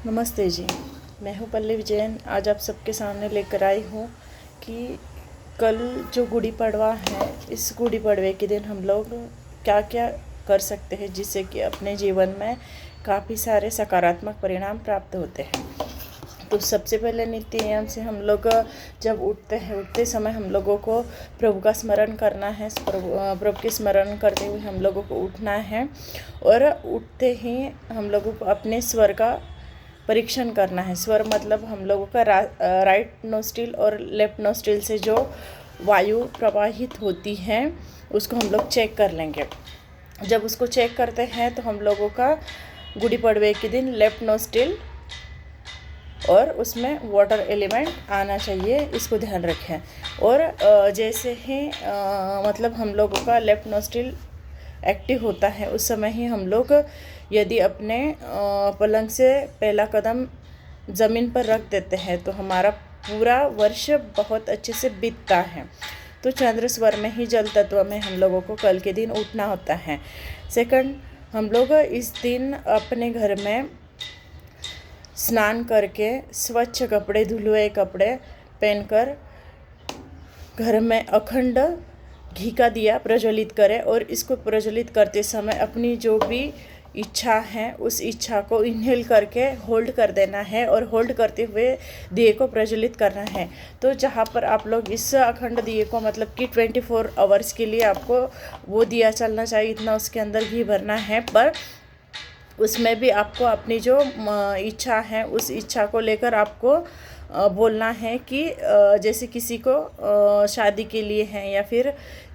नमस्ते जी। मैं हूँ पल्लवी जैन। आज आप सबके सामने लेकर आई हूँ कि कल जो गुड़ी पड़वा है, इस गुड़ी पड़वे के दिन हम लोग क्या क्या कर सकते हैं जिससे कि अपने जीवन में काफ़ी सारे सकारात्मक परिणाम प्राप्त होते हैं। तो सबसे पहले नित्य नियम से हम लोग जब उठते समय हम लोगों को प्रभु का स्मरण करना है। प्रभु के स्मरण करते हुए हम लोगों को उठना है और उठते ही हम लोगों को अपने स्वर का परीक्षण करना है। स्वर मतलब हम लोगों का राइट नोस्ट्रिल और लेफ्ट नोस्ट्रिल से जो वायु प्रवाहित होती है उसको हम लोग चेक कर लेंगे। जब उसको चेक करते हैं तो हम लोगों का गुड़ी पड़वे के दिन लेफ्ट नोस्ट्रिल और उसमें वाटर एलिमेंट आना चाहिए, इसको ध्यान रखें। और जैसे ही मतलब हम लोगों का लेफ्ट नोस्ट्रिल एक्टिव होता है उस समय ही हम लोग यदि अपने पलंग से पहला कदम ज़मीन पर रख देते हैं तो हमारा पूरा वर्ष बहुत अच्छे से बीतता है। तो चंद्र स्वर में ही जल तत्व में हम लोगों को कल के दिन उठना होता है। सेकंड, हम लोग इस दिन अपने घर में स्नान करके स्वच्छ कपड़े, धुले हुए कपड़े पहनकर घर में अखंड घी का दिया प्रज्वलित करें और इसको प्रज्वलित करते समय अपनी जो भी इच्छा है उस इच्छा को इनहेल करके होल्ड कर देना है और होल्ड करते हुए दिए को प्रज्वलित करना है। तो जहाँ पर आप लोग इस अखंड दिए को मतलब कि 24 आवर्स के लिए आपको वो दिया चलना चाहिए, इतना उसके अंदर घी भरना है। पर उसमें भी आपको अपनी जो इच्छा है उस इच्छा को लेकर आपको बोलना है कि जैसे किसी को शादी के लिए है या फिर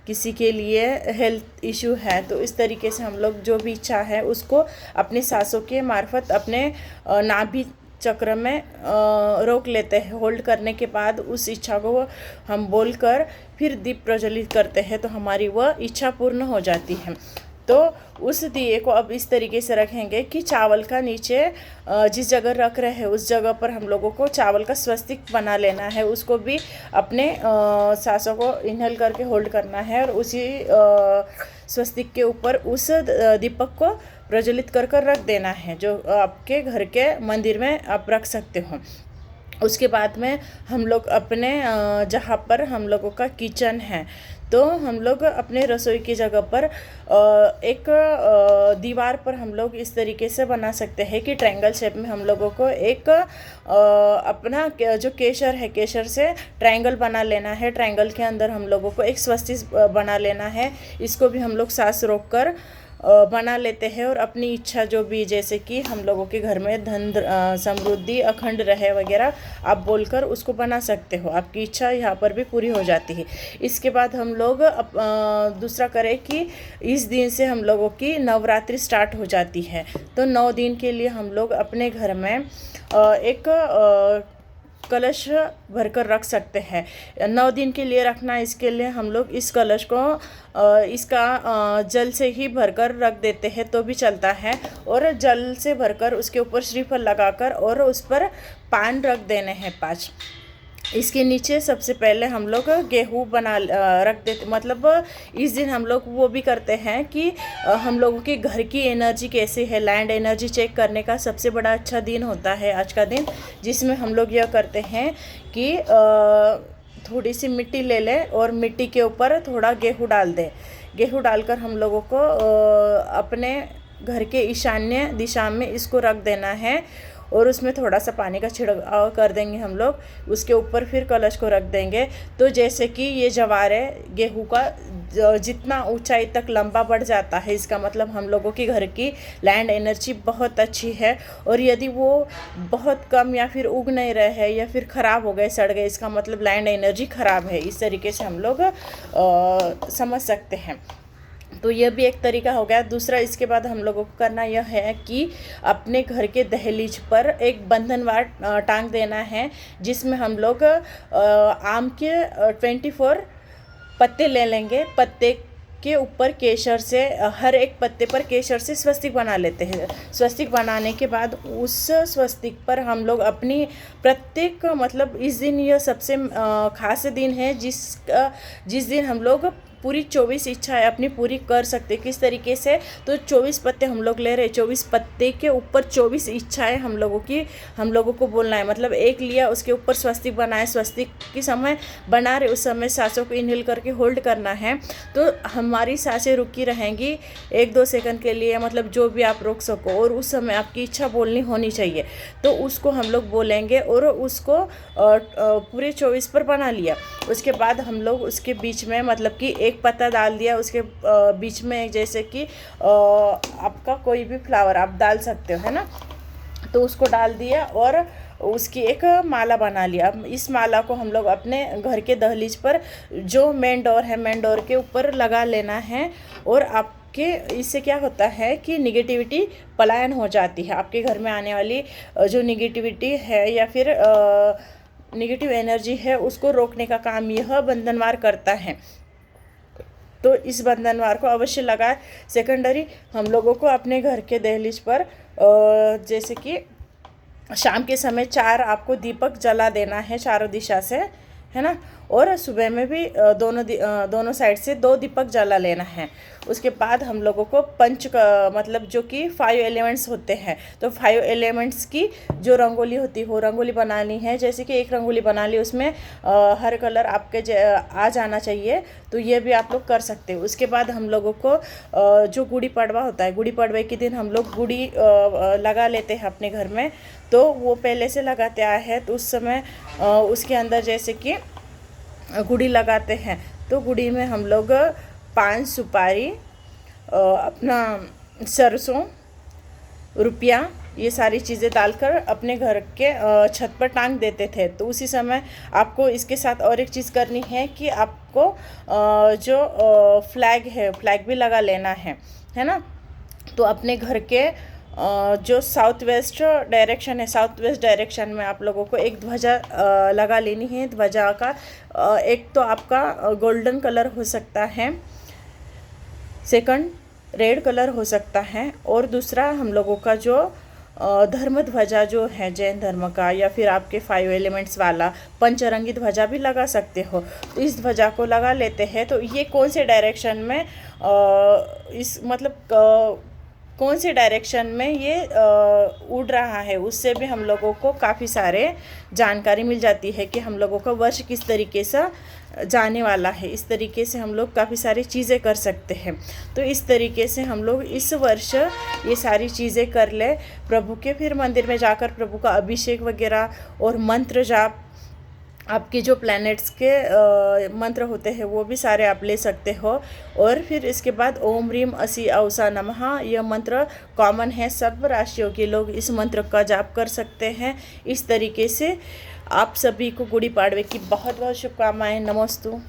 किसी के लिए हेल्थ इशू है, तो इस तरीके से हम लोग जो भी इच्छा है उसको अपने सांसों के मार्फत अपने नाभि चक्र में रोक लेते हैं। होल्ड करने के बाद उस इच्छा को हम बोलकर फिर दीप प्रज्वलित करते हैं तो हमारी वह इच्छा पूर्ण हो जाती है। तो उस दिए को अब इस तरीके से रखेंगे कि चावल का नीचे जिस जगह रख रहे हैं उस जगह पर हम लोगों को चावल का स्वस्तिक बना लेना है। उसको भी अपने सांसों को इनहेल करके होल्ड करना है और उसी स्वस्तिक के ऊपर उस दीपक को प्रज्वलित कर कर रख देना है, जो आपके घर के मंदिर में आप रख सकते हो। उसके बाद में हम लोग अपने जहाँ पर हम लोगों का किचन है तो हम लोग अपने रसोई की जगह पर एक दीवार पर हम लोग इस तरीके से बना सकते हैं कि ट्रायंगल शेप में हम लोगों को एक अपना जो केसर है, केसर से ट्रायंगल बना लेना है। ट्रायंगल के अंदर हम लोगों को एक स्वस्तिक बना लेना है। इसको भी हम लोग सांस रोक कर बना लेते हैं और अपनी इच्छा जो भी, जैसे कि हम लोगों के घर में धन समृद्धि अखंड रहे वगैरह आप बोलकर उसको बना सकते हो। आपकी इच्छा यहाँ पर भी पूरी हो जाती है। इसके बाद हम लोग दूसरा करें कि इस दिन से हम लोगों की नवरात्रि स्टार्ट हो जाती है। तो 9 दिन के लिए हम लोग अपने घर में एक कलश भरकर रख सकते हैं। 9 दिन के लिए रखना, इसके लिए हम लोग इस कलश को इसका जल से ही भरकर रख देते हैं तो भी चलता है। और जल से भरकर उसके ऊपर श्रीफल लगाकर और उस पर पान रख देने हैं 5। इसके नीचे सबसे पहले हम लोग गेहूँ बना रख देते। मतलब इस दिन हम लोग वो भी करते हैं कि हम लोगों के घर की एनर्जी कैसे है, लैंड एनर्जी चेक करने का सबसे बड़ा अच्छा दिन होता है आज का दिन, जिसमें हम लोग यह करते हैं कि थोड़ी सी मिट्टी ले लें और मिट्टी के ऊपर थोड़ा गेहूँ डाल दें। गेहूँ डालकर हम लोगों को अपने घर के ईशान्य दिशा में इसको रख देना है और उसमें थोड़ा सा पानी का छिड़काव कर देंगे हम लोग। उसके ऊपर फिर कलश को रख देंगे। तो जैसे कि ये जवार है गेहूँ का जितना ऊंचाई तक लंबा बढ़ जाता है, इसका मतलब हम लोगों की घर की लैंड एनर्जी बहुत अच्छी है। और यदि वो बहुत कम या फिर उग नहीं रहे हैं या फिर ख़राब हो गए, सड़ गए, इसका मतलब लैंड एनर्जी ख़राब है। इस तरीके से हम लोग समझ सकते हैं। तो यह भी एक तरीका हो गया। दूसरा, इसके बाद हम लोगों को करना यह है कि अपने घर के दहलीज पर एक बंधनवार टांग देना है, जिसमें हम लोग आम के 24 पत्ते ले लेंगे। पत्ते के ऊपर केसर से, हर एक पत्ते पर केसर से स्वस्तिक बना लेते हैं। स्वस्तिक बनाने के बाद उस स्वस्तिक पर हम लोग अपनी मतलब इस दिन यह सबसे खास दिन है जिस दिन हम लोग पूरी 24 इच्छाएं अपनी पूरी कर सकते हैं। किस तरीके से? तो 24 पत्ते हम लोग ले रहे हैं, 24 पत्ते के ऊपर 24 इच्छाएं हम लोगों को बोलना है। मतलब एक लिया, उसके ऊपर स्वस्तिक बनाए, स्वस्तिक के समय बना रहे उस समय सांसों को इनहेल करके होल्ड करना है। तो हमारी सांसें रुकी रहेंगी 1-2 सेकंड के लिए, मतलब जो भी आप रोक सको, और उस समय आपकी इच्छा बोलनी होनी चाहिए। तो उसको हम लोग बोलेंगे और उसको पूरे 24 पर बना लिया। उसके बाद हम लोग उसके बीच में मतलब कि एक पत्ता डाल दिया, उसके बीच में जैसे कि आपका कोई भी फ्लावर आप डाल सकते हो, है ना। तो उसको डाल दिया और उसकी एक माला बना लिया। अब इस माला को हम लोग अपने घर के दहलीज पर, जो मेन डोर है, मेन डोर के ऊपर लगा लेना है। और आपके इससे क्या होता है कि निगेटिविटी पलायन हो जाती है। आपके घर में आने वाली जो निगेटिविटी है या फिर निगेटिव एनर्जी है, उसको रोकने का काम यह बंधनवार करता है। तो इस बंधनवार को अवश्य लगाए। सेकेंडरी हम लोगों को अपने घर के दहलीज पर जैसे कि शाम के समय 4 आपको दीपक जला देना है चारों दिशा से, है ना। और सुबह में भी दोनों साइड से 2 दीपक जला लेना है। उसके बाद हम लोगों को पंच का मतलब जो कि 5 एलिमेंट्स होते हैं, तो 5 एलिमेंट्स की जो रंगोली होती है वो रंगोली बनानी है। जैसे कि एक रंगोली बना ली, उसमें हर कलर आपके आ जाना चाहिए, तो ये भी आप लोग कर सकते हो। उसके बाद हम लोगों को जो गुड़ी पड़वा होता है, गुड़ी पड़वे के दिन हम लोग गुड़ी लगा लेते हैं अपने घर में। तो वो पहले से लगाते आए हैं, तो उस समय उसके अंदर जैसे कि गुड़ी लगाते हैं, तो गुड़ी में हम लोग 5 सुपारी, अपना सरसों, रुपया, ये सारी चीज़ें डालकर अपने घर के छत पर टांग देते थे। तो उसी समय आपको इसके साथ और एक चीज़ करनी है कि आपको जो फ्लैग है, फ्लैग भी लगा लेना है ना। तो अपने घर के जो साउथ वेस्ट डायरेक्शन है, साउथ वेस्ट डायरेक्शन में आप लोगों को एक ध्वजा लगा लेनी है। ध्वजा का एक तो आपका गोल्डन कलर हो सकता है, सेकंड रेड कलर हो सकता है, और दूसरा हम लोगों का जो धर्म ध्वजा जो है जैन धर्म का, या फिर आपके 5 एलिमेंट्स वाला पंचरंगी ध्वजा भी लगा सकते हो। तो इस ध्वजा को लगा लेते हैं। तो ये कौन से डायरेक्शन में इस मतलब कौन से डायरेक्शन में ये उड़ रहा है, उससे भी हम लोगों को काफ़ी सारे जानकारी मिल जाती है कि हम लोगों का वर्ष किस तरीके से जाने वाला है। इस तरीके से हम लोग काफ़ी सारी चीज़ें कर सकते हैं। तो इस तरीके से हम लोग इस वर्ष ये सारी चीज़ें कर ले प्रभु के, फिर मंदिर में जाकर प्रभु का अभिषेक वगैरह और मंत्र जाप, आपके जो प्लैनेट्स के मंत्र होते हैं वो भी सारे आप ले सकते हो। और फिर इसके बाद ओम ह्रीम असी औसा नमः, यह मंत्र कॉमन है, सब राशियों के लोग इस मंत्र का जाप कर सकते हैं। इस तरीके से आप सभी को गुड़ी पाड़वे की बहुत बहुत शुभकामनाएं। नमोस्तु।